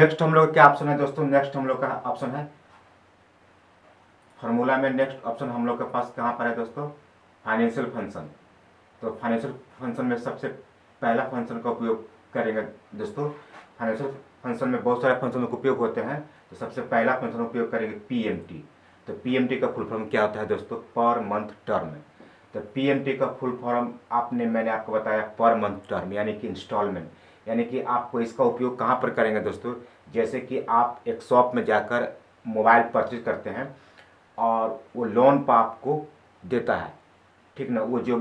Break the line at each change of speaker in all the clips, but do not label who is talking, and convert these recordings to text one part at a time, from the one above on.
Next हम लोग क्या ऑप्शन है दोस्तों, नेक्स्ट हम लोग का ऑप्शन है फार्मूला में नेक्स्ट ऑप्शन हम लोग के पास कहाँ पर है दोस्तों, फाइनेंशियल फंक्शन। तो फाइनेंशियल फंक्शन में सबसे पहला फंक्शन का उपयोग करेंगे दोस्तों। फाइनेंशियल फंक्शन में बहुत सारे फंक्शन का उपयोग होते हैं, तो सबसे पहला फंक्शन उपयोग करेंगे पीएमटी। तो पीएमटी का फुल फॉर्म क्या होता है दोस्तों, पर मंथ टर्म। तो पीएमटी का फुल फॉर्म मैंने आपको बताया पर मंथ टर्म यानी कि इंस्टॉलमेंट, यानी कि आपको इसका उपयोग कहाँ पर करेंगे दोस्तों, जैसे कि आप एक शॉप में जाकर मोबाइल परचेज करते हैं और वो लोन पर आपको देता है, ठीक ना, वो जो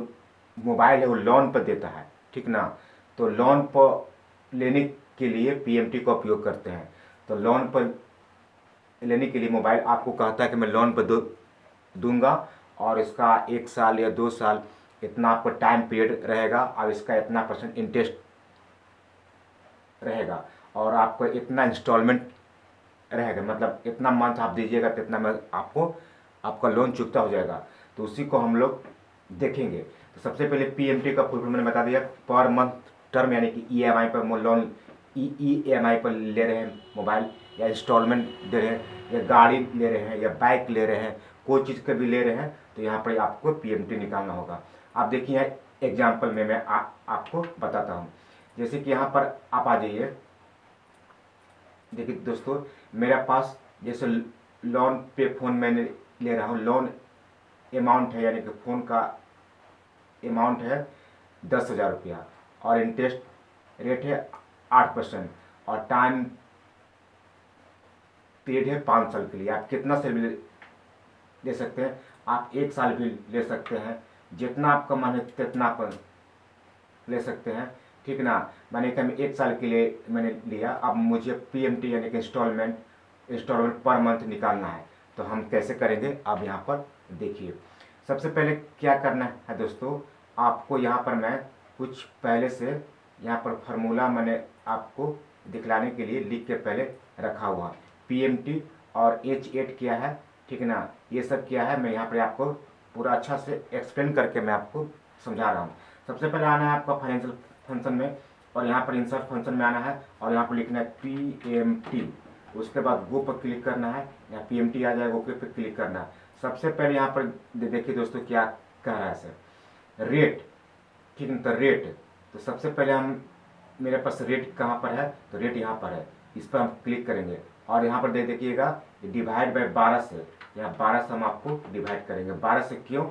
मोबाइल है वो लोन पर देता है, ठीक ना। तो लोन पर लेने के लिए पीएमटी का उपयोग करते हैं। तो लोन पर लेने के लिए मोबाइल आपको कहता है कि मैं लोन पर दूंगा और इसका 1 साल या 2 साल इतना आपको टाइम पीरियड रहेगा और इसका इतना % इंटरेस्ट रहेगा और आपको इतना इंस्टॉलमेंट रहेगा, मतलब इतना मंथ आप दीजिएगा तो इतना मंथ आपको आपका लोन चुकता हो जाएगा। तो उसी को हम लोग देखेंगे। तो सबसे पहले पीएमटी का फुल फॉर्म मैंने बता दिया, पर मंथ टर्म यानी कि ईएमआई पर लोन, ईएमआई पर ले रहे हैं मोबाइल, या इंस्टॉलमेंट दे रहे हैं, या गाड़ी ले रहे हैं, या बाइक ले रहे हैं, कोई चीज़ का भी ले रहे हैं, तो यहाँ पर आपको पीएमटी निकालना होगा। आप देखिए एग्जाम्पल में मैं आपको बताता हूँ। जैसे कि यहाँ पर आप आ जाइए, देखिए दोस्तों मेरे पास जैसे लोन पे फ़ोन मैंने ले रहा हूँ, लोन अमाउंट है यानी कि फ़ोन का अमाउंट है 10,000 रुपया और इंटरेस्ट रेट है 8% और टाइम पीरियड है 5 साल के लिए। आप कितना से भी ले सकते हैं, आप 1 साल भी ले सकते हैं, जितना आपका मन है तितना आप ले सकते हैं, ठीक ना। मैंने कहा 1 साल के लिए मैंने लिया, अब मुझे पीएमटी यानी कि इंस्टॉलमेंट पर मंथ निकालना है। तो हम कैसे करेंगे अब यहाँ पर देखिए। सबसे पहले क्या करना है दोस्तों, आपको यहाँ पर मैं कुछ पहले से यहाँ पर फार्मूला मैंने आपको दिखलाने के लिए लिख के पहले रखा हुआ, पीएमटी और H8 क्या है, ठीक ना, ये सब क्या है, मैं यहाँ पर आपको पूरा अच्छा से एक्सप्लेन करके मैं आपको समझा रहा हूँ। सबसे पहले आना है आपका फाइनेंशियल फंक्शन में और यहाँ पर इंसर्ट फंक्शन में आना है और यहाँ पर लिखना है पीएमटी। उसके बाद गो पर क्लिक करना है, यहाँ पीएमटी आ जाएगा, ओके पर क्लिक करना है। सबसे पहले यहाँ पर देखिए दोस्तों क्या कह रहा है सर, रेट, ठीक है। तो रेट, तो सबसे पहले हम मेरे पास रेट कहाँ पर है, तो रेट यहाँ पर है, इस पर हम क्लिक करेंगे और यहाँ पर देखिएगा डिवाइड बाय 12 से, यहाँ 12 से हम आपको डिवाइड करेंगे। 12 से क्यों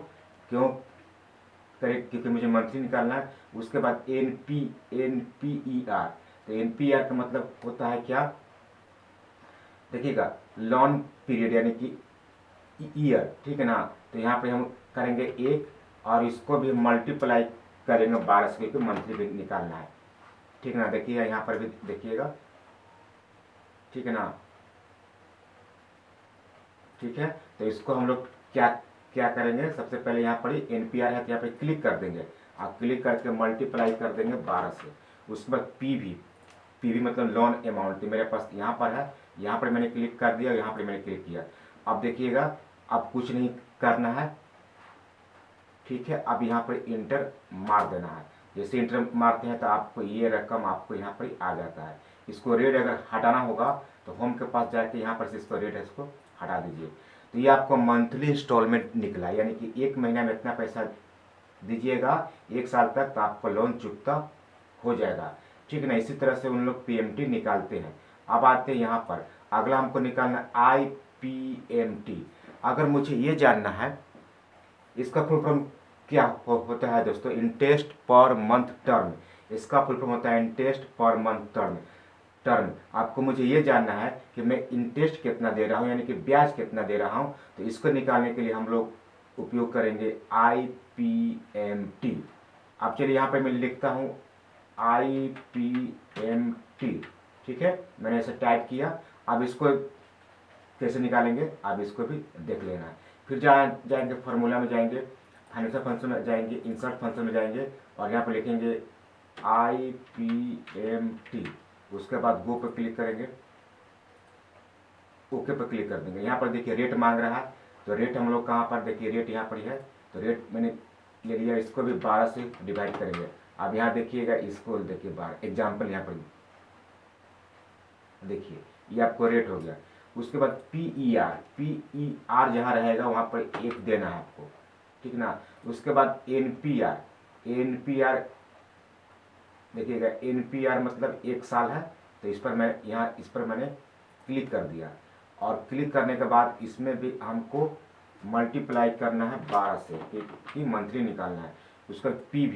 करें, क्योंकि मुझे मंथली निकालना है। उसके बाद एनपीईआर, तो एनपीआर का मतलब होता है क्या, देखिएगा लोन पीरियड यानी कि ईयर, ठीक है ना। तो यहाँ पे हम करेंगे 1 और इसको भी मल्टीप्लाई करेंगे 12 से, क्योंकि मंथली भी निकालना है, ठीक है ना। देखिएगा यहाँ पर भी देखिएगा, ठीक है ना, ठीक है। तो इसको हम लोग क्या करेंगे, सबसे पहले यहाँ पर एनपीआर है तो यहाँ पे क्लिक कर देंगे, आप क्लिक करके मल्टीप्लाई कर देंगे 12 से। उसके बाद पीवी मतलब लोन अमाउंट, तो मेरे पास यहाँ पर है, यहाँ पर मैंने क्लिक कर दिया, यहाँ पर मैंने क्लिक किया। अब देखिएगा अब कुछ नहीं करना है, ठीक है। अब यहाँ पर इंटर मार देना है। जैसे इंटर मारते हैं तो आपको ये रकम आपको यहाँ पर आ जाता है। इसको रेट अगर हटाना होगा तो होम के पास जाके यहाँ पर से इसको रेट है इसको हटा दीजिए। तो ये आपको मंथली इंस्टॉलमेंट निकला, यानी कि 1 महीना में इतना पैसा दीजिएगा, 1 साल तक तो आपका लोन चुकता हो जाएगा, ठीक है ना। इसी तरह से उन लोग पीएमटी निकालते हैं। अब आते हैं यहाँ पर, अगला हमको निकालना आईपीएमटी। अगर मुझे ये जानना है इसका फुल फॉर्म क्या होता है दोस्तों, इंटरेस्ट पर मंथ टर्म, इसका फुल फॉर्म होता है इंटरेस्ट पर मंथ टर्म। आपको मुझे ये जानना है कि मैं इंटरेस्ट कितना दे रहा हूँ यानी कि ब्याज कितना दे रहा हूँ, तो इसको निकालने के लिए हम लोग उपयोग करेंगे आईपीएमटी। अब चलिए यहाँ पे मैं लिखता हूँ आईपीएमटी, ठीक है, मैंने ऐसे टाइप किया। अब इसको कैसे निकालेंगे अब इसको भी देख लेना है। फिर जाएंगे फार्मूला में, जाएंगे फाइनेंशियल फंक्शन में, जाएंगे इंसर्ट फंक्शन में जाएंगे और यहाँ पर लिखेंगे आईपीएमटी। उसके बाद गो पर क्लिक करेंगे, ओके पर क्लिक कर देंगे। यहाँ पर देखिए रेट मांग रहा है, तो रेट हम लोग कहाँ पर, देखिए रेट यहाँ पर है, तो रेट मैंने ले लिया, इसको भी 12 से डिवाइड करेंगे। अब यहाँ देखिएगा, इसको देखिए 12 एग्जाम्पल यहाँ पर देखिए ये आपको रेट हो गया। उसके बाद PER जहाँ रहेगा वहाँ पर 1 देना है आपको, ठीक ना। उसके बाद NPR देखिएगा, NPR मतलब 1 साल है, तो इस पर मैं यहाँ इस पर मैंने क्लिक कर दिया, और क्लिक करने के बाद इसमें भी हमको मल्टीप्लाई करना है 12 से, कि मंथली निकालना है। उसका पी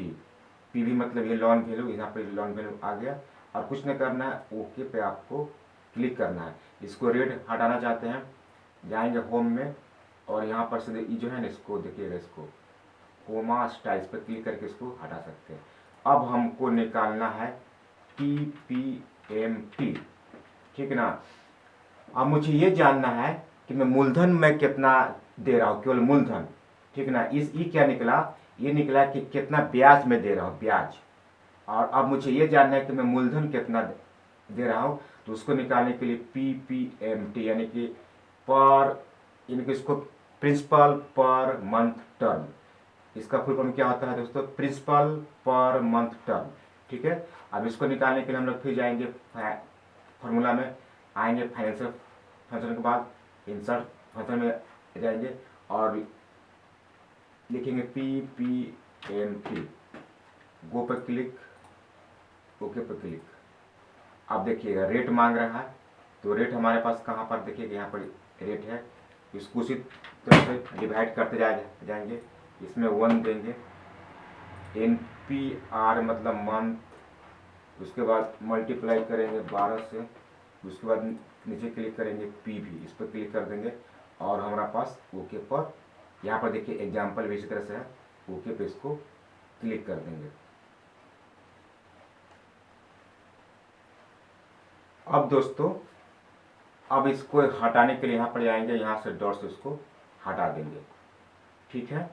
भी मतलब ये लॉन वैल्यू, यहाँ पर लॉन वैल्यू आ गया, और कुछ नहीं करना है, ओके पे आपको क्लिक करना है। इसको रेट हटाना चाहते हैं, जाएंगे होम में, और यहाँ पर से जो है ना, इसको देखिएगा, इसको कोमा स्टाइल्स पर क्लिक करके इसको हटा सकते हैं। अब हमको निकालना है PPMT, ठीक ना। अब मुझे ये जानना है कि मैं मूलधन में कितना दे रहा हूँ, केवल मूलधन, ठीक ना। ये क्या निकला, ये निकला कि कितना ब्याज में दे रहा हूँ, ब्याज। और अब मुझे ये जानना है कि मैं मूलधन कितना दे रहा हूँ, तो उसको निकालने के लिए PPMT यानी कि इसको प्रिंसिपल पर मंथ टर्म, इसका फुल फॉर्म क्या होता है दोस्तों, प्रिंसिपल पर मंथ टर्म, ठीक है। अब इसको निकालने के लिए हम लोग फिर जाएंगे फॉर्मूला में, आएंगे फाइनेंशियल फंक्शन के बाद इंसर्ट फंक्शन में जाएंगे और लिखेंगे PPMT, गो पर क्लिक, ओके पर क्लिक। अब देखिएगा रेट मांग रहा है, तो रेट हमारे पास कहाँ पर देखिएगा, यहाँ पर रेट है। इसको उसी तरह से डिवाइड करते जाएंगे, इसमें 1 देंगे, NPR मतलब मंथ, उसके बाद मल्टीप्लाई करेंगे 12 से, उसके बाद नीचे क्लिक करेंगे PV, इस पर क्लिक कर देंगे, और हमारा पास ओके पर, यहाँ पर देखिए एग्जाम्पल भी इसी तरह से है, ओके पे इसको क्लिक कर देंगे। अब दोस्तों, अब इसको हटाने के लिए यहाँ पर आएंगे, यहाँ से डॉट से इसको हटा देंगे, ठीक है।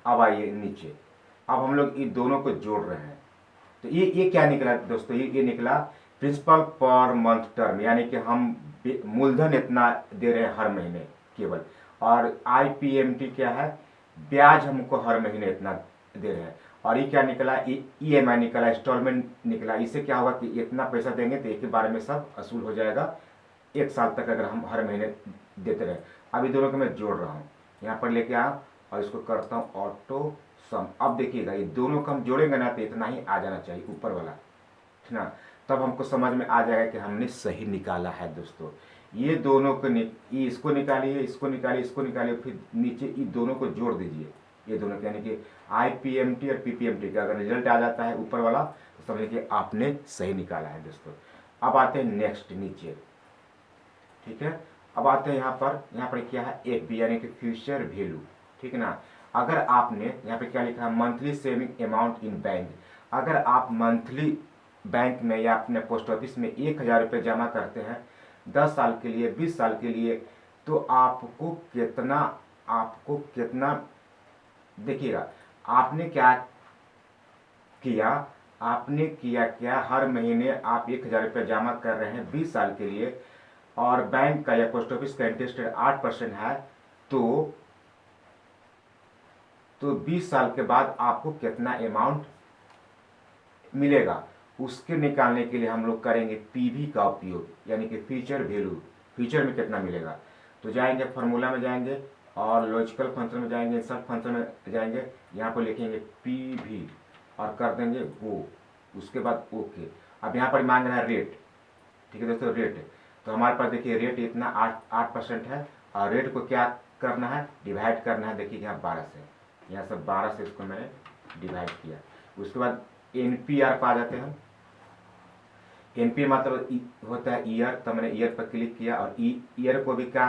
अब आइए नीचे, अब हम लोग इन दोनों को जोड़ रहे हैं, तो ये क्या निकला दोस्तों, ये निकला प्रिंसिपल पर मंथ टर्म, यानी कि हम मूलधन इतना दे रहे हैं हर महीने केवल, और IPMT क्या है, ब्याज हमको हर महीने इतना दे रहे हैं। और ये क्या निकला, EMI निकला, इंस्टॉलमेंट निकला। इससे क्या होगा कि इतना पैसा देंगे तो एक ही बार में सब असूल हो जाएगा, 1 साल तक अगर हम हर महीने देते रहे। अभी दोनों को मैं जोड़ रहा हूँ, यहाँ पर लेके आओ और इसको करता हूँ ऑटो सम। अब देखिएगा ये दोनों को हम जोड़ेंगे ना, तो इतना ही आ जाना चाहिए ऊपर वाला, ठीक ना। तब हमको समझ में आ जाएगा कि हमने सही निकाला है दोस्तों। ये दोनों को इसको निकालिए, इसको निकालिए, इसको निकालिए, फिर नीचे ये दोनों को जोड़ दीजिए, ये दोनों यानी कि IPMT और PPMT का अगर रिजल्ट आ जाता है ऊपर वाला, तो समझिए कि आपने सही निकाला है दोस्तों। अब आते हैं नेक्स्ट नीचे, ठीक है। अब आते हैं यहाँ पर क्या है, FB यानी कि फ्यूचर वैल्यू, ठीक है ना। अगर आपने यहाँ पे क्या लिखा है, monthly saving amount in bank, अगर आप मंथली बैंक में या अपने पोस्ट ऑफिस में 1000 रुपये जमा करते हैं 10 साल के लिए, 20 साल के लिए, तो आपको कितना देखिएगा, आपने किया क्या, हर महीने आप 1000 रुपये जमा कर रहे हैं 20 साल के लिए, और बैंक का या पोस्ट ऑफिस का इंटरेस्ट रेट 8% है, तो 20 साल के बाद आपको कितना अमाउंट मिलेगा, उसके निकालने के लिए हम लोग करेंगे PV का उपयोग, यानी कि फ्यूचर वैल्यू, फ्यूचर में कितना मिलेगा। तो जाएंगे फार्मूला में जाएंगे और लॉजिकल फंक्शन में जाएंगे, इंसर्ट फंक्शन में जाएंगे, यहाँ पर लिखेंगे PV और कर देंगे गो, उसके बाद ओके। अब यहाँ पर मांग रहा है रेट, ठीक है दोस्तों, रेट। तो हमारे पास देखिए रेट इतना 8% है, और रेट को क्या करना है, डिवाइड करना है। देखिए यहाँ 12 से, यहाँ से 12 से इसको मैंने डिवाइड किया। उसके बाद NPR पर आ जाते हैं। NPR मतलब होता है ईयर, तो मैंने ईयर पर क्लिक किया, और ईयर को भी क्या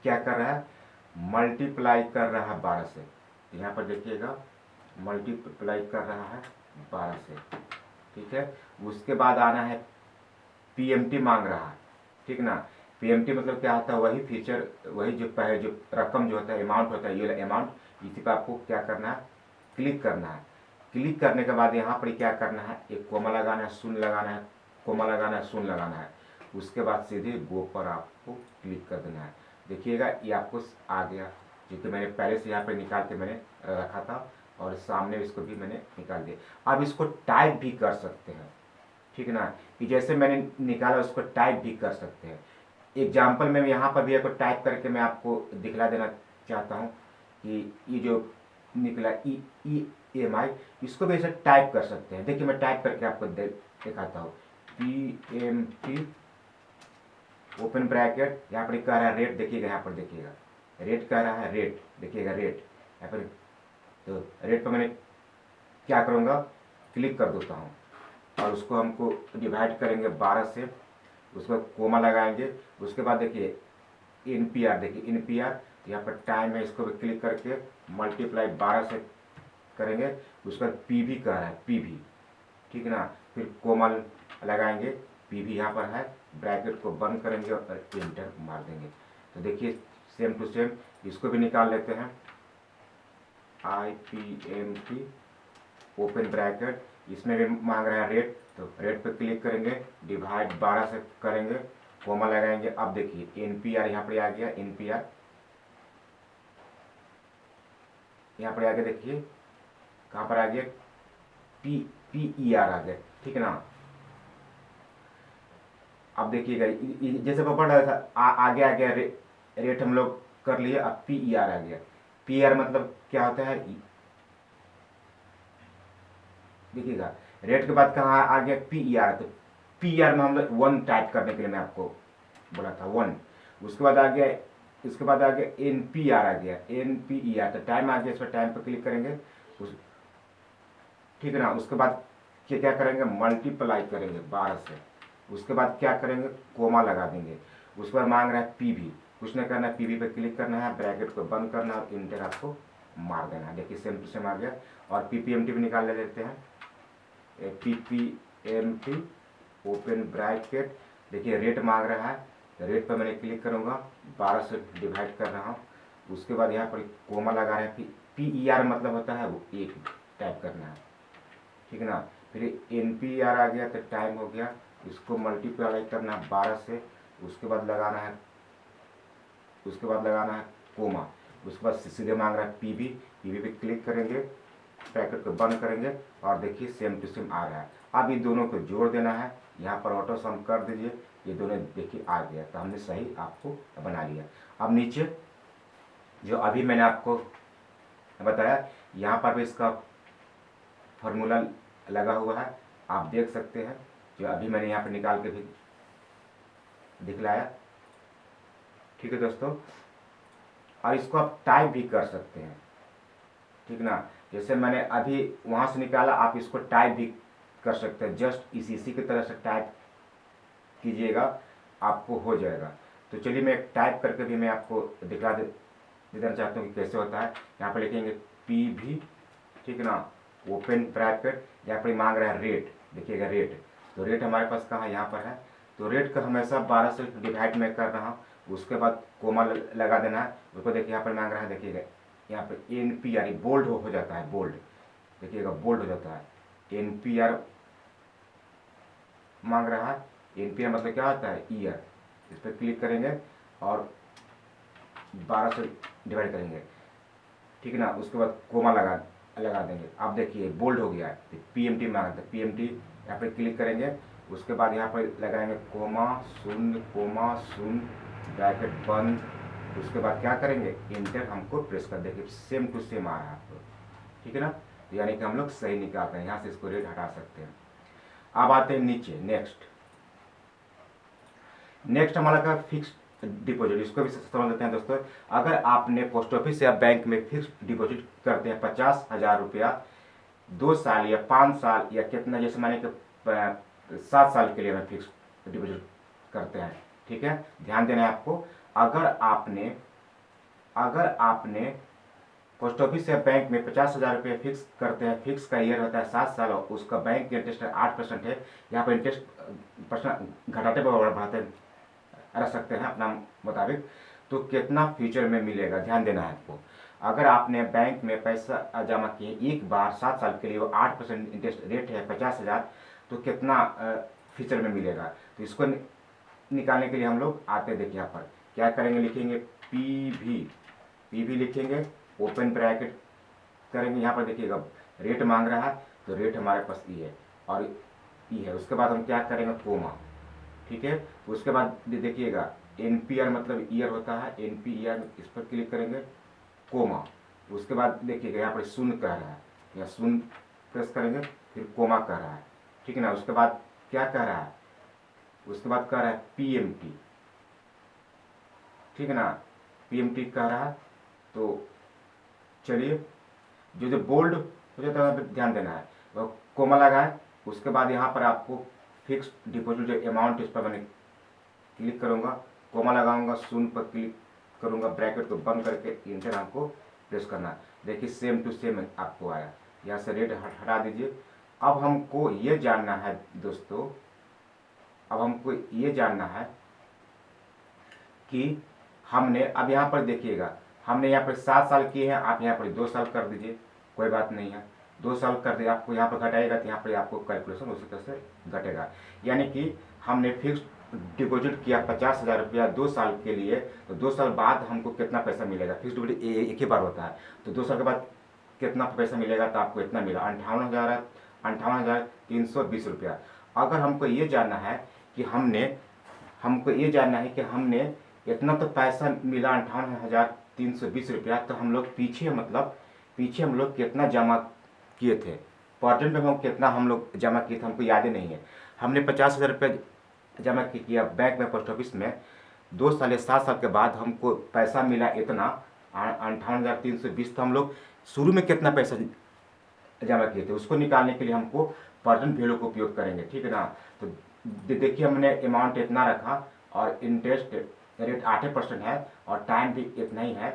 कर रहा है, मल्टीप्लाई कर रहा है 12 से। यहाँ पर देखिएगा मल्टीप्लाई कर रहा है 12 से, ठीक है। उसके बाद आना है PMT मांग रहा है, ठीक ना। PMT मतलब क्या होता है, वही फीचर, वही जो पहले जो रकम जो होता है, अमाउंट होता है, ये अमाउंट, इसी पर आपको क्या करना है, क्लिक करना है। क्लिक करने के बाद यहाँ पर क्या करना है, एक कोमा लगाना है, शून्य लगाना है, कोमा लगाना है, शून्य लगाना है। उसके बाद सीधे गो पर आपको क्लिक कर देना है। देखिएगा ये आपको आ गया, जो कि मैंने पहले से यहाँ पर निकाल के मैंने रखा था, और सामने इसको भी मैंने निकाल दिया। अब इसको टाइप भी कर सकते हैं, ठीक है ना। कि जैसे मैंने निकाला उसको टाइप भी कर सकते हैं। एग्जाम्पल में यहाँ पर भी आपको टाइप करके मैं आपको दिखला देना चाहता हूँ कि ये जो निकला EMI, इसको भी ऐसे टाइप कर सकते हैं। देखिए मैं टाइप करके आपको दिखाता हूँ। PMT ओपन ब्रैकेट, यहाँ पर कह रहा है रेट, देखिएगा यहाँ पर देखिएगा रेट कह रहा है, रेट देखिएगा रेट यहाँ पर। तो रेट पर मैंने क्या करूँगा, क्लिक कर देता हूँ और उसको हमको डिवाइड करेंगे 12 से, उसको कोमा लगाएंगे। उसके बाद देखिए NPR, देखिए NPR यहाँ पर टाइम है, इसको भी क्लिक करके मल्टीप्लाई 12 से करेंगे। उसके बाद PV कह रहा है, PV, ठीक है ना। फिर कोमा लगाएंगे, PV यहाँ पर है, ब्रैकेट को बंद करेंगे और इंटर मार देंगे। तो देखिए सेम टू सेम इसको भी निकाल लेते हैं। IPMT ओपन ब्रैकेट, इसमें भी मांग रहा है रेट, तो रेट पे क्लिक करेंगे, डिवाइड 12 से करेंगे, कोमा लगाएंगे। अब देखिए NPR यहाँ पर आ गया, NPR यहाँ पर आ गया, देखिए कहाँ पर आ गया, PER आ गया, ठीक है ना। अब देखिएगा जैसे बढ़ रहा था आगे आ गया रेट हम लोग कर लिए। अब PER आ गया। PER मतलब क्या होता है, देखिएगा रेट के बाद कहाँ आ गया, PER। तो PER में हम लोग 1 टाइप करने के लिए मैं आपको बोला था 1। उसके बाद आ गया, इसके बाद आ गया NPR आ गया, NPER, तो टाइम आ गया, इस पर टाइम पर क्लिक करेंगे ठीक है ना। उसके बाद क्या करेंगे, मल्टीप्लाई करेंगे 12 से। उसके बाद क्या करेंगे, कोमा लगा देंगे। उसके बाद मांग रहा है PV, कुछ नहीं करना है, PV पे क्लिक करना है, ब्रैकेट को बंद करना है और इंटर आपको मार देना है। देखिए सेम टू सेम आ गया। और PPMT भी निकाल ले लेते हैं। PPMT ओपन ब्रैकेट, देखिए रेट मांग रहा है, रेट पर मैंने क्लिक करूँगा, 12 से डिवाइड कर रहा हूँ। उसके बाद यहाँ पर कोमा लगा रहे हैं, PER मतलब होता है वो 1 टाइप करना है, ठीक है ना। फिर NPR आ गया, तो टाइम हो गया, इसको मल्टीप्लाई करना है 12 से। उसके बाद लगाना है, कोमा। उसके बाद सीधे मांग रहा है PV पे क्लिक करेंगे, ब्रैकेट को बंद करेंगे और देखिए सेम टू सेम आ रहा है। अब ये दोनों को जोड़ देना है, यहाँ पर ऑटो सम कर दीजिए, ये दोनों देखिए आ गया। तो हमने सही आपको बना लिया। अब नीचे जो अभी मैंने आपको बताया, यहाँ पर भी इसका फॉर्मूला लगा हुआ है, आप देख सकते हैं, जो अभी मैंने यहाँ पर निकाल के भी दिखलाया, ठीक है दोस्तों। और इसको आप टाइप भी कर सकते हैं, ठीक ना। जैसे मैंने अभी वहाँ से निकाला, आप इसको टाइप भी कर सकते हैं। जस्ट इसी की तरह से टाइप कीजिएगा, आपको हो जाएगा। तो चलिए मैं एक टाइप करके भी मैं आपको दिखला देना चाहता हूँ कि कैसे होता है। यहाँ पर लिखेंगे PV, ठीक है ना, ओपन ब्रैकेट, यहाँ पर मांग रहा है रेट, देखिएगा रेट। तो रेट हमारे पास कहाँ, यहाँ पर है। तो रेट का हमेशा 12 से डिवाइड में कर रहा हूँ। उसके बाद कोमा लगा देना है। उसको देखिए यहाँ पर मांग रहा है, देखिएगा यहाँ पर NPR बोल्ड हो जाता है, बोल्ड, देखिएगा बोल्ड हो जाता है। NPR मांग रहा है, NPR मतलब क्या होता है, ईयर। इस पर क्लिक करेंगे और 12 से डिवाइड करेंगे, ठीक है ना। उसके बाद कोमा लगा देंगे। अब देखिए बोल्ड हो गया है। PMT मांगता है, PMT यहाँ पर क्लिक करेंगे। उसके बाद यहाँ पर लगाएंगे कोमा शून्य ब्रैकेट बंद। उसके बाद क्या करेंगे, इंटर हमको प्रेस कर देंगे, सेम टू सेम आ रहा है आपको, ठीक है ना। यानी कि हम लोग सही निकालते हैं। यहाँ से इसको रेट हटा सकते हैं। अब आते हैं नीचे, नेक्स्ट हमारा का फिक्स डिपॉजिट। इसको भी समझ लेते हैं दोस्तों। अगर आपने पोस्ट ऑफिस या बैंक में फिक्स डिपॉजिट करते हैं 50,000 रुपया 2 साल या 5 साल या कितना, जैसे माने कि 7 साल के लिए हमें फिक्स डिपॉजिट करते हैं, ठीक है। ध्यान देना है आपको। अगर आपने पोस्ट ऑफिस या बैंक में 50,000 रुपये फिक्स करते हैं, फिक्स का ईयर होता है 7 साल और उसका बैंक का इंटरेस्ट 8% है। यहाँ पर इंटरेस्ट परसेंट घटाते बढ़ाते रख सकते हैं अपना मुताबिक। तो कितना फ्यूचर में मिलेगा, ध्यान देना है आपको। अगर आपने बैंक में पैसा जमा किए एक बार 7 साल के लिए, वो 8% इंटरेस्ट रेट है 50,000, तो कितना फ्यूचर में मिलेगा। तो इसको निकालने के लिए हम लोग आते हैं, देखिए यहाँ पर क्या करेंगे, लिखेंगे PV लिखेंगे, ओपन ब्रैकेट करेंगे। यहाँ पर देखिएगा रेट मांग रहा है, तो रेट हमारे पास ये है और ई है। उसके बाद हम क्या करेंगे, कोमा, ठीक है। उसके बाद देखिएगा NPR मतलब ईयर होता है, NPR इस पर क्लिक करेंगे, कोमा। उसके बाद देखिएगा यहाँ पर शून्य कह रहा है, यहाँ शून्य प्रेस करेंगे, फिर कोमा कह रहा है, ठीक है ना। उसके बाद क्या कह रहा है, उसके बाद कह रहा है PMT, ठीक है ना, PMT कह रहा है। तो चलिए, जो बोल्ड हो जाता है ध्यान देना है, वह कोमा लगाएं। उसके बाद यहाँ पर आपको फिक्स डिपॉजिट जो अमाउंट, इस पर मैंने क्लिक करूँगा, कोमा लगाऊंगा, शून्य पर क्लिक करूँगा, ब्रैकेट को बंद करके इंटर हमको प्रेस करना। देखिए सेम टू सेम आपको आया। यहाँ से रेट हटा दीजिए। अब हमको ये जानना है दोस्तों, अब हमको ये जानना है कि हमने, अब यहाँ पर देखिएगा हमने यहाँ पर 7 साल किए हैं, आप यहाँ पर 2 साल कर दीजिए, कोई बात नहीं है। 2 साल कर दिए, आपको यहाँ पर घटाएगा तो यहाँ पर आपको कैलकुलेशन उसी तरह से घटेगा। यानी कि हमने फिक्स डिपॉजिट किया 50,000 रुपया 2 साल के लिए, तो 2 साल बाद हमको कितना पैसा मिलेगा। फिक्स डिपॉजिट एक ही बार होता है, तो 2 साल के बाद कितना पैसा मिलेगा, तो आपको इतना मिला, 58,320 रुपया। अगर हमको ये जानना है कि हमने इतना तो पैसा मिला 58,320 रुपया, तो हम लोग पीछे हम लोग कितना जमा किए थे, प्रेजेंट में हम कितना हम लोग जमा किए थे, हमको याद ही नहीं है। हमने 50,000 रुपया जमा किया बैंक में, पोस्ट ऑफिस में। 2 साल या 7 साल के बाद हमको पैसा मिला इतना 58,320। तो हम लोग शुरू में कितना पैसा जमा किए थे, उसको निकालने के लिए हमको प्रेजेंट वैल्यू का उपयोग करेंगे, ठीक है ना। तो देखिए हमने अमाउंट इतना रखा और इंटरेस्ट रेट 8% है और टाइम भी इतना ही है,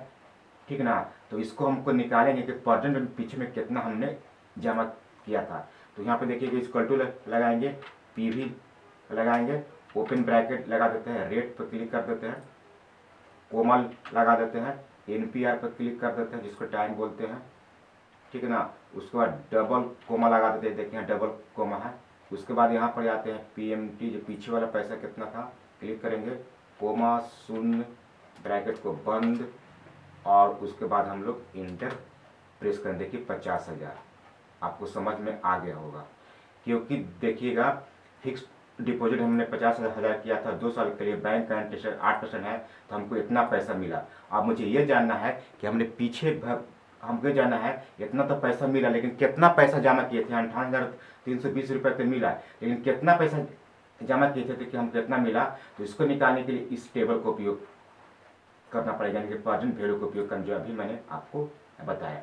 ठीक है ना। तो इसको हमको निकालेंगे कि प्रेजेंट में पीछे में कितना हमने जमा किया था। तो यहाँ पे देखिए इक्वल टू लगाएंगे, PV लगाएंगे, ओपन ब्रैकेट लगा देते हैं, रेट पर क्लिक कर देते हैं, कोमा लगा देते हैं, NPR पर क्लिक कर देते हैं जिसको टाइम बोलते हैं, ठीक है ना। उसके बाद डबल कोमा लगा देते हैं, देखिए डबल कोमा है। उसके बाद यहाँ पर आते हैं PMT, जो पीछे वाला पैसा कितना था, क्लिक करेंगे, कोमा, शून्य, ब्रैकेट को बंद, और उसके बाद हम लोग इंटर प्रेस करें। देखिए 50,000 आपको समझ में आ गया होगा, क्योंकि देखिएगा फिक्स डिपॉजिट हमने 50,000 किया था 2 साल के लिए, बैंक का इंटरेस्ट 8% है, तो हमको इतना पैसा मिला। अब मुझे ये जानना है कि हमको ये जानना है इतना तो पैसा मिला, लेकिन कितना पैसा जमा किए थे, 58,320 रुपये तो मिला, लेकिन कितना पैसा जमा किए थे कि हमको कितना मिला। तो इसको निकालने के लिए इस टेबल का उपयोग करना पड़ेगा, यानी कि प्रेजेंट वैल्यू का उपयोग करना, जो अभी मैंने आपको बताया।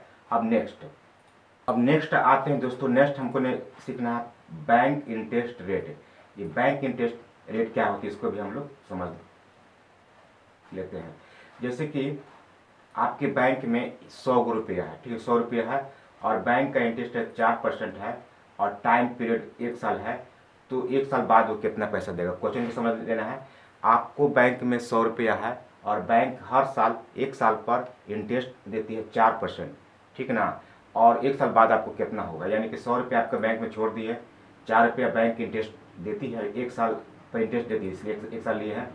अब नेक्स्ट आते हैं दोस्तों। नेक्स्ट हमको सीखना है बैंक इंटरेस्ट रेट। ये बैंक इंटरेस्ट रेट क्या होती है, इसको भी हम लोग समझ लेते हैं। जैसे कि आपके बैंक में 100 रुपया है, ठीक है, 100 रुपया है, और बैंक का इंटरेस्ट है 4% है, और टाइम पीरियड 1 साल है। तो 1 साल बाद वो कितना पैसा देगा, क्वेश्चन को समझ लेना है। आपको बैंक में 100 रुपया है और बैंक हर साल 1 साल पर इंटरेस्ट देती है 4%, ठीक है ना। और 1 साल बाद आपको कितना होगा, यानी कि 100 रुपया आपके बैंक में छोड़ दिए, 4 रुपया बैंक इंटरेस्ट देती है, 1 साल पर इंटरेस्ट देती है, इसलिए 1 साल लिए हैं,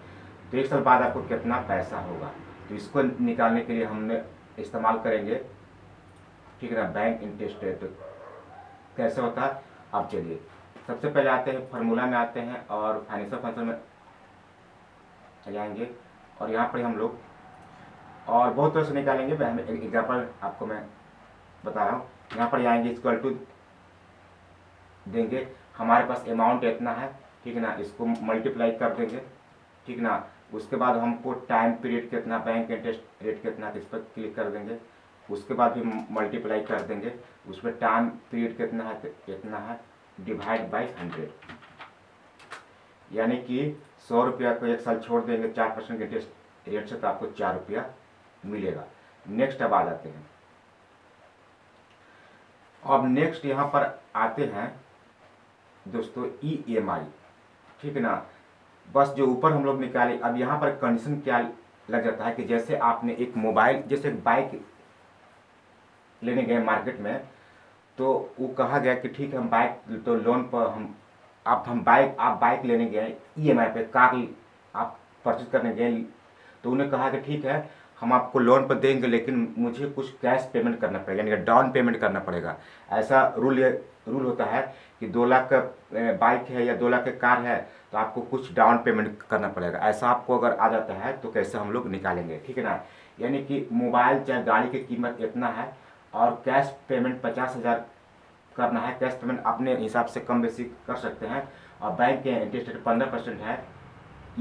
तो 1 साल बाद आपको कितना पैसा होगा। तो इसको निकालने के लिए हमने इस्तेमाल करेंगे, ठीक है ना, बैंक इंटरेस्ट रेट। कैसे होता है, अब चलिए सबसे पहले आते हैं फार्मूला में आते हैं और फाइनेंशियल फंक्शन में जाएंगे, और यहाँ पर हम लोग और बहुत तरह से निकालेंगे। एक एग्जाम्पल आपको मैं बता रहा हूँ। यहाँ पर आएंगे, इक्वल टू देंगे, हमारे पास अमाउंट इतना है, ठीक है ना, इसको मल्टीप्लाई कर देंगे, ठीक है ना। उसके बाद हमको टाइम पीरियड कितना, बैंक इंटरेस्ट रेट कितना, इस पर क्लिक कर देंगे। उसके बाद भी मल्टीप्लाई कर देंगे, उस पर टाइम पीरियड कितना है, कितना है, डिवाइड बाई 100, यानी कि 100 रुपया को 1 साल छोड़ देंगे 4% के इंटरेस्ट रेट से, तो आपको 4 रुपया मिलेगा। नेक्स्ट अब आ जाते हैं। अब नेक्स्ट यहाँ पर आते हैं दोस्तों EMI, ठीक है ना। बस जो ऊपर हम लोग निकाले, अब यहाँ पर कंडीशन क्या लग जाता है कि जैसे आपने एक मोबाइल, जैसे बाइक लेने गए मार्केट में, तो वो कहा गया कि ठीक है हम बाइक तो लोन पर आप बाइक लेने गए EMI पे, कार आप परचेज करने गए, तो उन्हें कहा कि ठीक है हम आपको लोन पर देंगे, लेकिन मुझे कुछ कैश पेमेंट करना पड़ेगा, यानी कि डाउन पेमेंट करना पड़ेगा। ऐसा रूल होता है कि 2 लाख का बाइक है या 2 लाख का कार है तो आपको कुछ डाउन पेमेंट करना पड़ेगा। ऐसा आपको अगर आ जाता है तो कैसे हम लोग निकालेंगे, ठीक है ना। यानी कि मोबाइल चाहे गाड़ी की कीमत इतना है और कैश पेमेंट 50,000 करना है। कैश पेमेंट अपने हिसाब से कम बेसी कर सकते हैं। और बैंक के इंटरेस्ट रेट 15% है,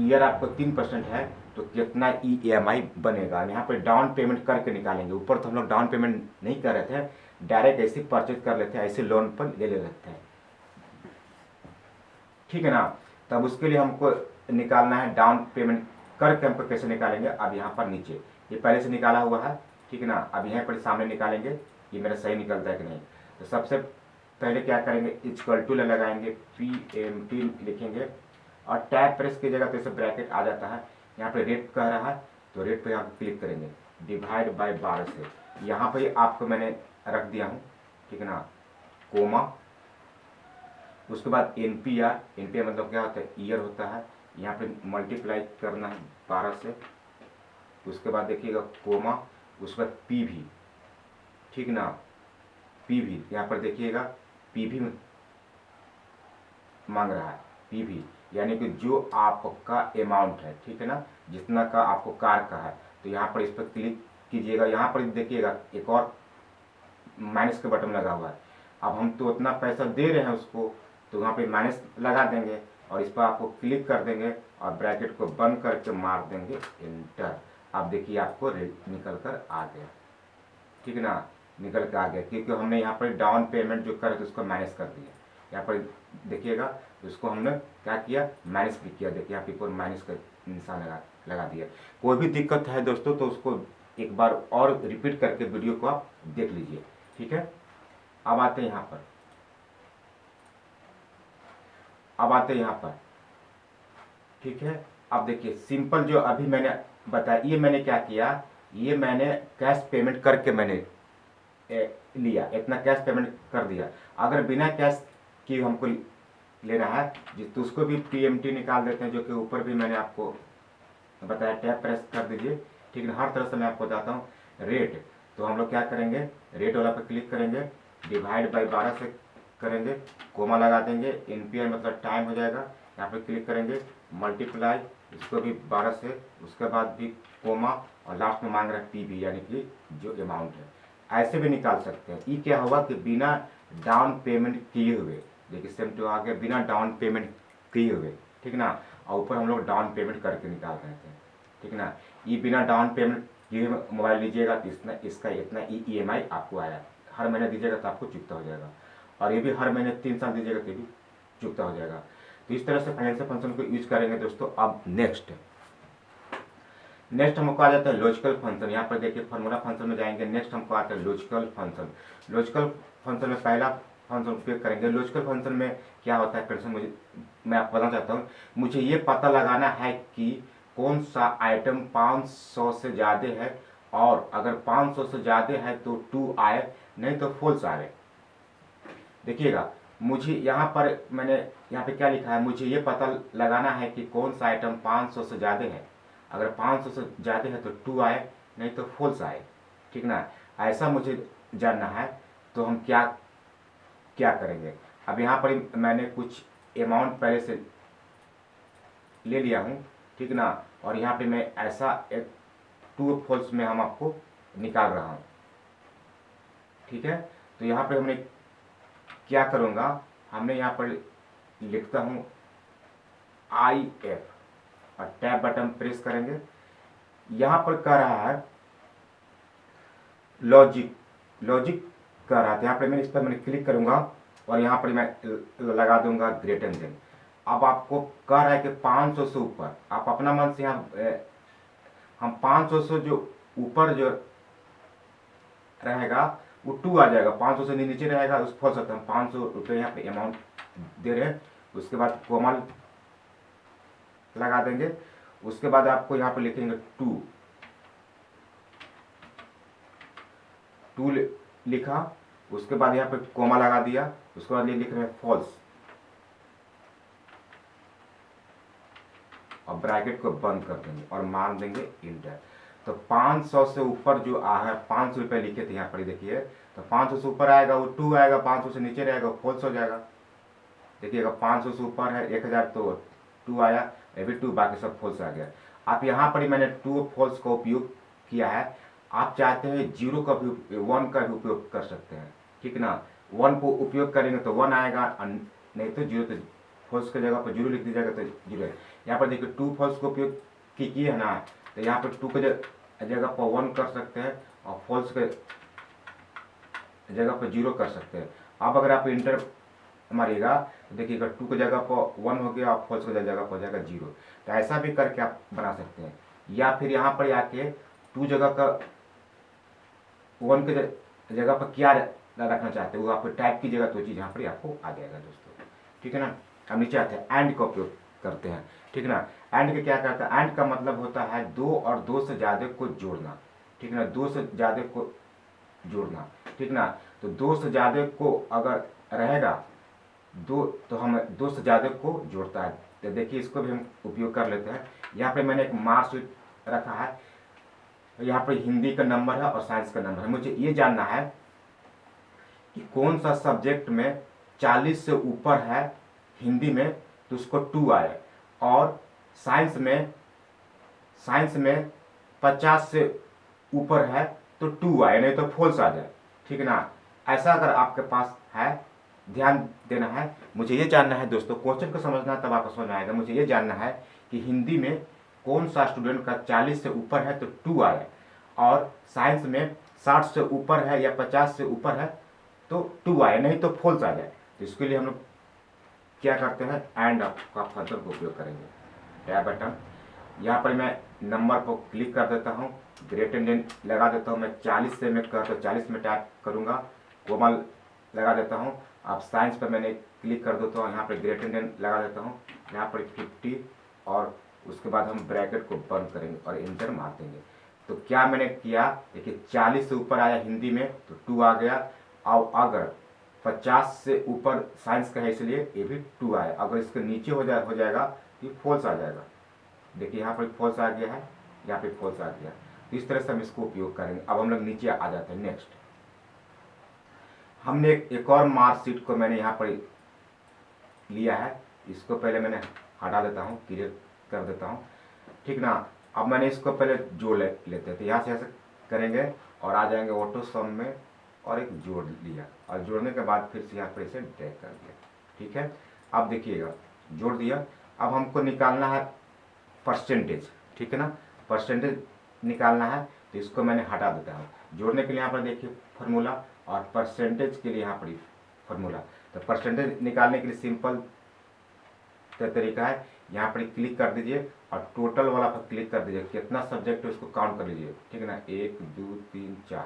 ईयर आपको 3% है, तो कितना EMI बनेगा। यहाँ पर डाउन पेमेंट करके निकालेंगे। ऊपर तो हम लोग डाउन पेमेंट नहीं कर रहे थे, डायरेक्ट ऐसे परचेज कर लेते हैं, ऐसे लोन पर ले लेते हैं, ठीक है ना। तब उसके लिए हमको निकालना है डाउन पेमेंट करके। हमको कैसे निकालेंगे, अब यहाँ पर नीचे ये पहले से निकाला हुआ है, ठीक है ना। अब यहाँ पर सामने निकालेंगे, ये मेरा सही निकलता है कि नहीं। तो सबसे पहले क्या करेंगे, इक्वल टू लगाएंगे, PMT लिखेंगे और टैब प्रेस कीजिएगा तो इसे ब्रैकेट आ जाता है। यहाँ पे रेट कह रहा है तो रेट पे यहाँ क्लिक करेंगे, डिवाइड बाय 12 से। यहाँ पे आपको मैंने रख दिया हूँ, ठीक है ना, कोमा। उसके बाद NPR मतलब क्या होता है, ईयर होता है। यहाँ पे मल्टीप्लाई करना है 12 से। उसके बाद देखिएगा कोमा, उसके बाद PV, ठीक ना, PV यहाँ पर देखिएगा PV मांग रहा है। PV यानी कि जो आपका अमाउंट है, ठीक है ना, जितना का आपको कार का है। तो यहाँ पर इस पर क्लिक कीजिएगा। यहाँ पर देखिएगा एक और माइनस का बटन लगा हुआ है। अब हम तो उतना पैसा दे रहे हैं उसको, तो वहाँ पे माइनस लगा देंगे और इस पर आपको क्लिक कर देंगे और ब्रैकेट को बंद करके मार देंगे एंटर। अब देखिए आपको रेट निकल कर आ गया, ठीक है ना, निकल कर आ गया, क्योंकि हमने यहाँ पर डाउन पेमेंट जो करे थे उसको माइनस कर दिया। यहाँ पर देखिएगा उसको हमने क्या किया, माइनस भी किया। देखिए यहाँ पर माइनस का निशान लगा दिया। कोई भी दिक्कत है दोस्तों तो उसको एक बार और रिपीट करके वीडियो को आप देख लीजिए, ठीक है। अब आते हैं यहाँ पर, ठीक है। अब देखिए सिंपल जो अभी मैंने बताया, ये मैंने क्या किया, ये मैंने कैश पेमेंट करके मैंने लिया, इतना कैश पेमेंट कर दिया। अगर बिना कैश की हमको लेना है तो उसको भी PMT निकाल देते हैं, जो कि ऊपर भी मैंने आपको बताया। टैब प्रेस कर दीजिए, ठीक है। हर तरह से मैं आपको बताता हूँ। रेट, तो हम लोग क्या करेंगे, रेट वाला पर क्लिक करेंगे, डिवाइड बाई 12 से करेंगे, कोमा लगा देंगे, NPR मतलब टाइम हो जाएगा। यहाँ पे क्लिक करेंगे, मल्टीप्लाई, इसको भी 12 से, उसके बाद भी कोमा और लास्ट में मांग रहा है PV यानी कि जो अमाउंट है। ऐसे भी निकाल सकते हैं। ये क्या हुआ कि बिना डाउन पेमेंट किए हुए, देखिए सेम टू आ गया, बिना डाउन पेमेंट किए हुए, ठीक ना। और ऊपर हम लोग डाउन पेमेंट करके निकाल रहे थे, ठीक ना। ये बिना डाउन पेमेंट किए मोबाइल लीजिएगा तो इसका इतना EMI आपको आया। हर महीने दीजिएगा तो आपको चुकता हो जाएगा, और ये भी हर महीने 3 साल दीजिएगा तो भी चुकता हो जाएगा। तो इस तरह से फाइनेंशियल फंक्शन को यूज करेंगे दोस्तों। अब नेक्स्ट हमको आ जाता है लॉजिकल फंक्शन। यहाँ पर देखिए फार्मूला फंक्शन में जाएंगे, नेक्स्ट हमको आता है लॉजिकल फंक्शन। लॉजिकल फंक्शन में पहला फंक्शन उपयोग करेंगे। लॉजिकल फंक्शन में क्या होता है फ्रेंड्स, मैं आपको बताना चाहता हूँ। मुझे ये पता लगाना है कि कौन सा आइटम 500 से ज़्यादा है, और अगर 500 से ज़्यादा है तो ट्रू आए, नहीं तो फॉल्स आए। देखिएगा मुझे यहाँ पर मैंने यहाँ पे क्या लिखा है, मुझे ये पता लगाना है कि कौन सा आइटम 500 से ज़्यादा है। अगर 500 से ज़्यादा है तो ट्रू आए, नहीं तो फॉल्स आए, ठीक ना। ऐसा मुझे जानना है। तो हम क्या करेंगे, अब यहाँ पर मैंने कुछ अमाउंट पहले से ले लिया हूँ, ठीक ना। और यहाँ पे मैं ऐसा एक ट्रू फॉल्स में हम आपको निकाल रहा हूँ, ठीक है। तो यहाँ पे हमने क्या करूँगा, हमने यहाँ पर लिखता हूँ IF और टैब बटन प्रेस करेंगे। यहाँ पर कह रहा है लॉजिक कह रहा था। यहाँ पर इस पर मैंने क्लिक करूँगा और यहाँ पर मैं लगा दूंगा ग्रेटर देन। अब आपको कह रहा है कि 500 से ऊपर, आप अपना मन से यहाँ हम 500 से जो ऊपर जो रहेगा वो ट्रू आ जाएगा, 500 से नीचे रहेगा उस फॉल्स होता है। 500 रुपये यहाँ पे अमाउंट दे रहे हैं। उसके बाद कोमा लगा देंगे। उसके बाद आपको यहाँ पे लिखेंगे टू लिखा, उसके बाद यहाँ पे कोमा लगा दिया, उसके बाद ये लिख रहे हैं फॉल्स और ब्रैकेट को बंद कर देंगे और मान देंगे इंटर। तो 500 से ऊपर जो आ है, 500 रुपये लिखे थे यहाँ पर देखिए, तो 500 से ऊपर आएगा वो 2 आएगा, 500 से नीचे रहेगा वो फॉल्स हो जाएगा। देखिएगा 500 से ऊपर है 1000 तो 2 आया, ये भी 2, बाकी सब फॉल्स आ गया। आप यहाँ पर ही मैंने 2 फॉल्स का उपयोग किया है। आप चाहते हैं 0 का भी 1 का भी उपयोग कर सकते हैं, ठीक ना। 1 को उपयोग करेंगे तो 1 आएगा, नहीं तो 0, तो फॉल्स की जगह पर 0 लिख दीजिएगा तो 0 है। यहाँ पर देखिए 2 फॉल्स का उपयोग किए है ना, तो यहाँ पर 2 के जगह पर 1 कर सकते हैं और फॉल्स के जगह पर 0 कर सकते हैं। अब अगर आप इंटर मारिएगा तो देखिएगा 2 की जगह पर 1 हो गया और फॉल्स की जगह पर हो जाएगा 0। तो ऐसा भी करके आप बना सकते हैं, या फिर यहाँ पर आके 2 जगह का 1 के जगह पर क्या रखना चाहते हैं वो आप टाइप कीजिएगा तो चीज़ यहाँ पर आपको आ जाएगा दोस्तों, ठीक है ना। अब नीचे आते हैं एंड का उपयोग करते हैं, ठीक ना। एंड का क्या करता है, एंड का मतलब होता है 2 और 2 से ज़्यादा को जोड़ना, ठीक ना, 2 से ज़्यादा को जोड़ना, ठीक ना। तो 2 से ज़्यादा को अगर रहेगा 2 तो हम 2 से ज़्यादा को जोड़ता है। तो देखिए इसको भी हम उपयोग कर लेते हैं। यहाँ पे मैंने एक मार्कशीट रखा है, यहाँ पर हिंदी का नंबर है और साइंस का नंबर है। मुझे ये जानना है कि कौन सा सब्जेक्ट में 40 से ऊपर है हिंदी में तो उसको 2 आए, और साइंस में 50 से ऊपर है तो 2 आए, नहीं तो फॉल्स आ जाए, ठीक है ना। ऐसा अगर आपके पास है, ध्यान देना है। मुझे ये जानना है दोस्तों, क्वेश्चन को समझना तब आपको समझ में आएगा। मुझे ये जानना है कि हिंदी में कौन सा स्टूडेंट का 40 से ऊपर है तो 2 आए, और साइंस में 60 से ऊपर है या 50 से ऊपर है तो 2 आए, नहीं तो फॉल्स आ जाए। तो इसके लिए हम लोग क्या करते हैं, एंड का फंक्शन का उपयोग करेंगे। टैब बटन, यहाँ पर मैं नंबर को क्लिक कर देता हूँ, ग्रेटर देन लगा देता हूँ। मैं 40 से मैं कहता 40 में टाइप करूँगा, कोमा लगा देता हूँ। अब साइंस पर मैंने क्लिक कर देता हूँ, यहाँ पर ग्रेटर देन लगा देता हूँ, यहाँ पर 50, और उसके बाद हम ब्रैकेट को बंद करेंगे और इंटर मार देंगे। तो क्या मैंने किया, देखिए 40 से ऊपर आया हिंदी में तो 2 आ गया, और अगर 50 से ऊपर साइंस का है इसलिए ये भी 2 आया। अगर इसके नीचे हो जाएगा तो ये फॉल्स आ जाएगा। देखिए यहाँ पर फॉल्स आ गया है, यहाँ पे फॉल्स आ गया। तो इस तरह से हम इसको उपयोग करेंगे। अब हम लोग नीचे आ जाते हैं। नेक्स्ट हमने एक और मार्कशीट को मैंने यहाँ पर लिया है, इसको पहले मैंने हटा देता हूँ, क्लियर कर देता हूँ, ठीक ना। अब मैंने इसको पहले जोड़ लेते हैं। तो यहाँ से ऐसे करेंगे और आ जाएंगे ऑटो सम में, और एक जोड़ लिया, और जोड़ने के बाद फिर से यहाँ पर इसे ड्रैग कर दिया, ठीक है। अब देखिएगा जोड़ दिया। अब हमको निकालना है परसेंटेज, ठीक है ना, परसेंटेज निकालना है। तो इसको मैंने हटा देता हूँ। जोड़ने के लिए यहाँ पर देखिए फार्मूला, और परसेंटेज के लिए यहाँ पर फार्मूला। तो परसेंटेज निकालने के लिए सिंपल तरीका है, यहाँ पर क्लिक कर दीजिए और टोटल वाला पर क्लिक कर दीजिए। कितना सब्जेक्ट है उसको काउंट कर लीजिए, ठीक है ना, 1 2 3 4,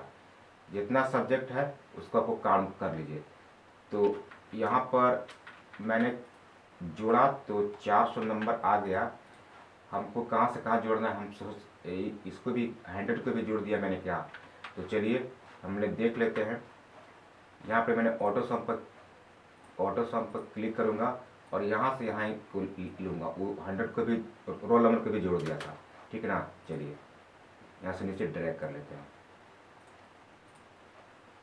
जितना सब्जेक्ट है उसको आपको काउंट कर लीजिए। तो यहाँ पर मैंने जोड़ा तो 400 नंबर आ गया। हमको कहाँ से कहाँ जोड़ना है, हम सोच इसको भी 100 को भी जोड़ दिया मैंने क्या। तो चलिए हमने देख लेते हैं। यहाँ पे मैंने ऑटो सम पर क्लिक करूँगा और यहाँ से यहाँ को लूँगा। वो 100 को भी, रोल नंबर को भी जोड़ दिया था, ठीक है ना। चलिए यहाँ से नीचे ड्रैग कर लेते हैं,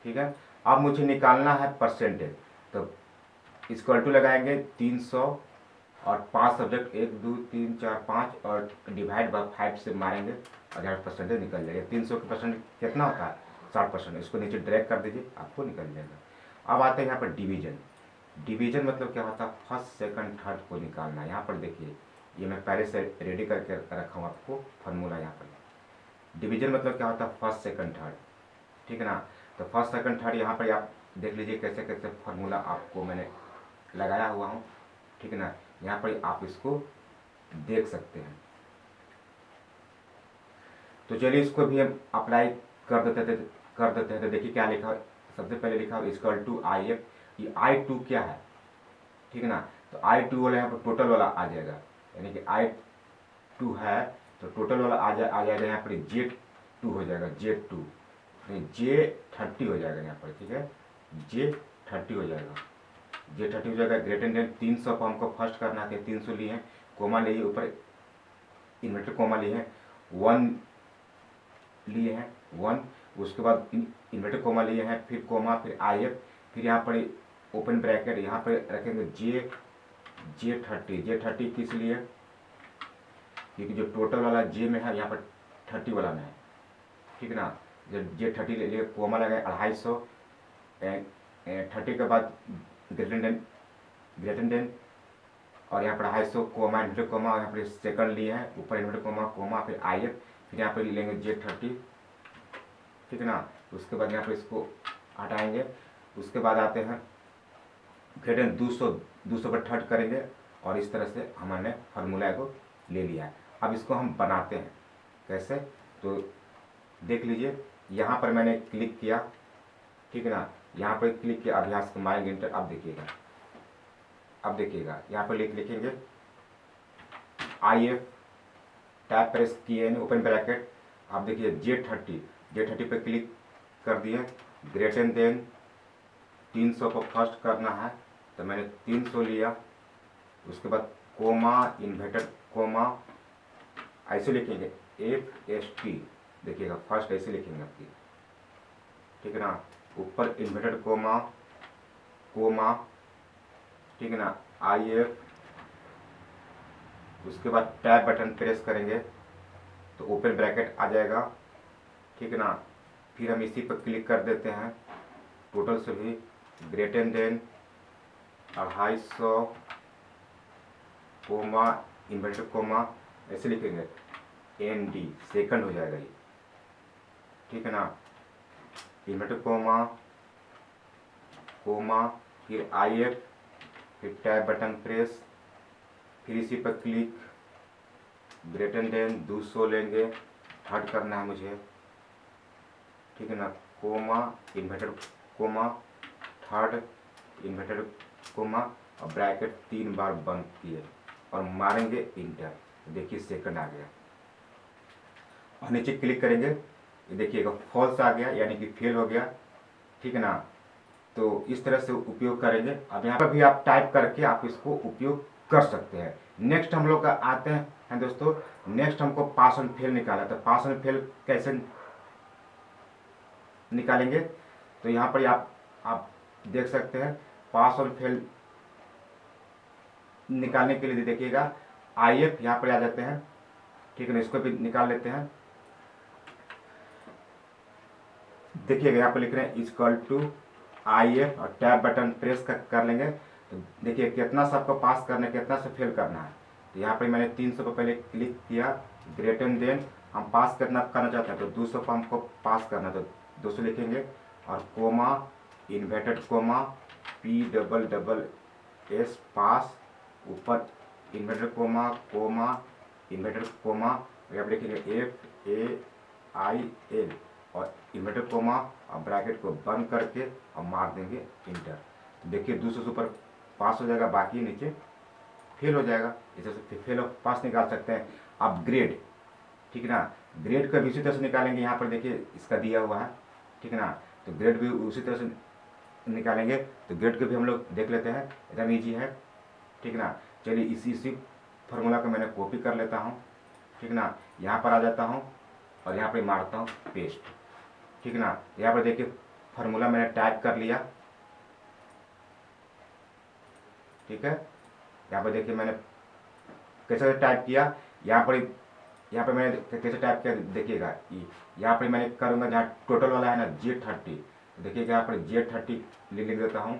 ठीक है। अब मुझे निकालना है परसेंटेज। तो इक्वल टू लगाएंगे 300 और 5 सब्जेक्ट 1 2 3 4 5 और डिवाइड बाय 5 से मारेंगे और यहाँ परसेंटेज निकल जाएगा। 300 का परसेंट कितना होता है, 60%। इसको नीचे ड्रैग कर दीजिए, आपको निकल जाएगा। अब आते हैं यहाँ पर डिवीजन। डिवीजन मतलब क्या होता है, फर्स्ट सेकंड थर्ड को निकालना है। यहाँ पर देखिए ये मैं पहले से रेडी करके रखा हूँ आपको फार्मूला। यहाँ पर डिवीजन मतलब क्या होता है, फर्स्ट सेकंड थर्ड, ठीक है ना। तो फर्स्ट सेकंड थर्ड यहाँ पर आप देख लीजिए कैसे कैसे फार्मूला आपको मैंने लगाया हुआ हूँ, ठीक है ना। यहाँ पर आप इसको देख सकते हैं। तो चलिए इसको भी हम अप्लाई कर देते हैं। तो देखिए क्या लिखा है, सबसे पहले लिखा है इक्वल टू आई एफ। ये I2 क्या है, ठीक है ना। तो I2 वाला यहाँ पर टोटल वाला आ जाएगा, यानी कि I2 है तो टोटल वाला आ जाएगा यहाँ पर Z2 हो जाएगा, Z2 नहीं J30 हो जाएगा यहाँ पर, ठीक है, J30 हो जाएगा, J30 हो जाएगा। ग्रेटर देन 300 को हमको फर्स्ट करना है, 300 लिए हैं, कोमा लिए ऊपर इन्वर्टेड कोमा लिए हैं, 1 लिए हैं 1, उसके बाद इन्वर्टेड कोमा लिए हैं, फिर कोमा, फिर IF, फिर यहाँ पर ओपन ब्रैकेट, यहाँ पर रखेंगे J30 किस लिए, क्योंकि जो टोटल वाला J में है यहाँ पर 30 वाला में है, ठीक है ना। जब J30 ले लिए, कोमा लगाए 250, 30 के बाद ग्रेटर देन और यहाँ पर 250 कोमा इन्वर्टेड कोमा, यहाँ पर सेकंड लिए हैं, ऊपर इन्वर्टेड कोमा, फिर IF, फिर यहाँ पर लेंगे J30, ठीक है ना। उसके बाद यहाँ पर इसको हटाएंगे, उसके बाद आते हैं ग्रेटर देन 200 पर थर्ड करेंगे और इस तरह से हमने फार्मूला को ले लिया है। अब इसको हम बनाते हैं कैसे, तो देख लीजिए। यहाँ पर मैंने क्लिक किया, ठीक है ना, यहाँ पर क्लिक किया, अभ्यास को मारेंगे इंटर। अब देखिएगा यहाँ पर लिखेंगे IF, टैब प्रेस किए, ओपन ब्रैकेट। अब देखिए J30 पे क्लिक कर दिए, ग्रेटर देन 300 को फर्स्ट करना है, तो मैंने 300 लिया। उसके बाद कोमा इन्वर्टेड कोमा, ऐसे लिखेंगे FST, देखिएगा फर्स्ट ऐसे लिखेंगे आपकी, ठीक है ना। ऊपर इन्वर्टेड कोमा, ठीक है ना, IF, उसके बाद टैब बटन प्रेस करेंगे तो ओपन ब्रैकेट आ जाएगा, ठीक है ना। फिर हम इसी पर क्लिक कर देते हैं, टोटल से भी greater than 250 coma inverted coma, ऐसे लिखेंगे ND, सेकंड हो जाएगा ये, ठीक है ना। इन्वर्टेड कोमा, फिर IF, फिर टैब बटन प्रेस, फिर इसी पर क्लिक, ग्रेटर देन 200 लेंगे, थर्ड करना है मुझे, ठीक है ना। Coma inverted coma, third inverted coma और ब्रैकेट 3 बार बंद किए और मारेंगे इंटर, देखिए सेकंड आ गया। और नीचे क्लिक करेंगे, ये देखिएगा फॉल्स आ गया, यानी कि फेल हो गया, ठीक है ना। तो इस तरह से उपयोग करेंगे। अब यहाँ पर भी आप टाइप करके आप इसको उपयोग कर सकते हैं। नेक्स्ट हम लोग का आते हैं दोस्तों, नेक्स्ट हमको पास एंड फेल निकाला, तो पास एंड फेल कैसे निकालेंगे, तो यहाँ पर आप देख सकते हैं। पास और फेल निकालने के लिए देखिएगा IF यहाँ पर आ जाते हैं, ठीक है ना, इसको भी निकाल लेते हैं। देखिएगा यहाँ पर लिख रहे हैं इक्वल टू IF और टैब बटन प्रेस कर लेंगे, तो देखिए कितना सबको पास करना है, कितना से फेल करना है। तो यहाँ पर मैंने 300 पर पहले क्लिक किया, ग्रेटर देन हम पास करना चाहते हैं, तो 200 पर हमको पास करना, तो 200 लिखेंगे और कोमा इन्वर्टेड कोमा PSS पास, ऊपर इन्वर्टेड कोमा इन्वर्टेड कोमा, यहाँ पर लिखेंगे FAIL और इन्वर्टेड कोमा और ब्रैकेट को बंद करके और मार देंगे इंटर। तो देखिए 200 से ऊपर पास हो जाएगा, बाकी नीचे फेल हो जाएगा। इस तरह से फेल और पास निकाल सकते हैं। अब ग्रेड, ठीक है ना, ग्रेड का भी उसी तरह से निकालेंगे। यहाँ पर देखिए इसका दिया हुआ है, ठीक है ना, तो ग्रेड भी उसी तरह से निकालेंगे। तो ग्रेड को भी हम लोग देख लेते हैं, एकदम ईजी है, ठीक है ना। चलिए इसी फार्मूला को मैंने कॉपी कर लेता हूँ, ठीक है ना। यहाँ पर आ जाता हूँ और यहाँ पर मारता हूँ पेस्ट, ठीक है ना। यहाँ पर देखिए फार्मूला मैंने टाइप कर लिया, ठीक है। यहाँ पर देखिए मैंने कैसे टाइप किया, यहाँ पर मैंने कैसे टाइप किया देखिएगा। यहाँ पर मैंने करूँगा जहाँ टोटल वाला है ना J30, देखिएगा यहाँ पर J30 लिख देता हूँ,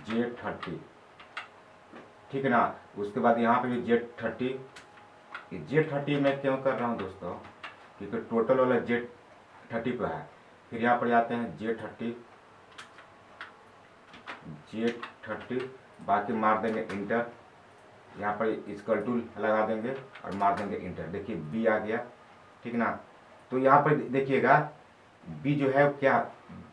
J30, ठीक है ना। उसके बाद यहाँ पे भी J30 मैं क्यों कर रहा हूँ दोस्तों, क्योंकि टोटल वाला J30 पे है। फिर यहाँ पर जाते हैं J30, बाकी मार देंगे इंटर, यहाँ पर इक्वल टू लगा देंगे और मार देंगे इंटर। देखिए B आ गया, ठीक है ना। तो यहाँ पर देखिएगा B जो है क्या,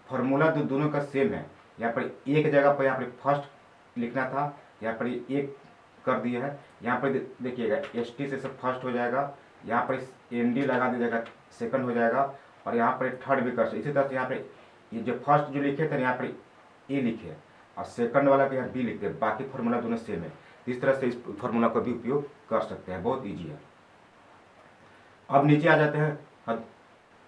फार्मूला तो दोनों का सेम है। यहाँ पर एक जगह पर यहाँ पर फर्स्ट लिखना था, यहाँ पर एक कर दिया है। यहाँ पर देखिएगा ST से सब फर्स्ट हो जाएगा, यहाँ पर ND लगा दीजिएगा, सेकंड हो जाएगा, और यहाँ पर थर्ड भी कर सकते। इसी तरह से यहाँ पर ये जो फर्स्ट जो लिखे थे यहाँ पर A लिखे और सेकंड वाला भी यहाँ B लिखे, बाकी फार्मूला दोनों सेम है। इस तरह से इस फार्मूला को भी उपयोग कर सकते हैं, बहुत ईजी है। अब नीचे आ जाते हैं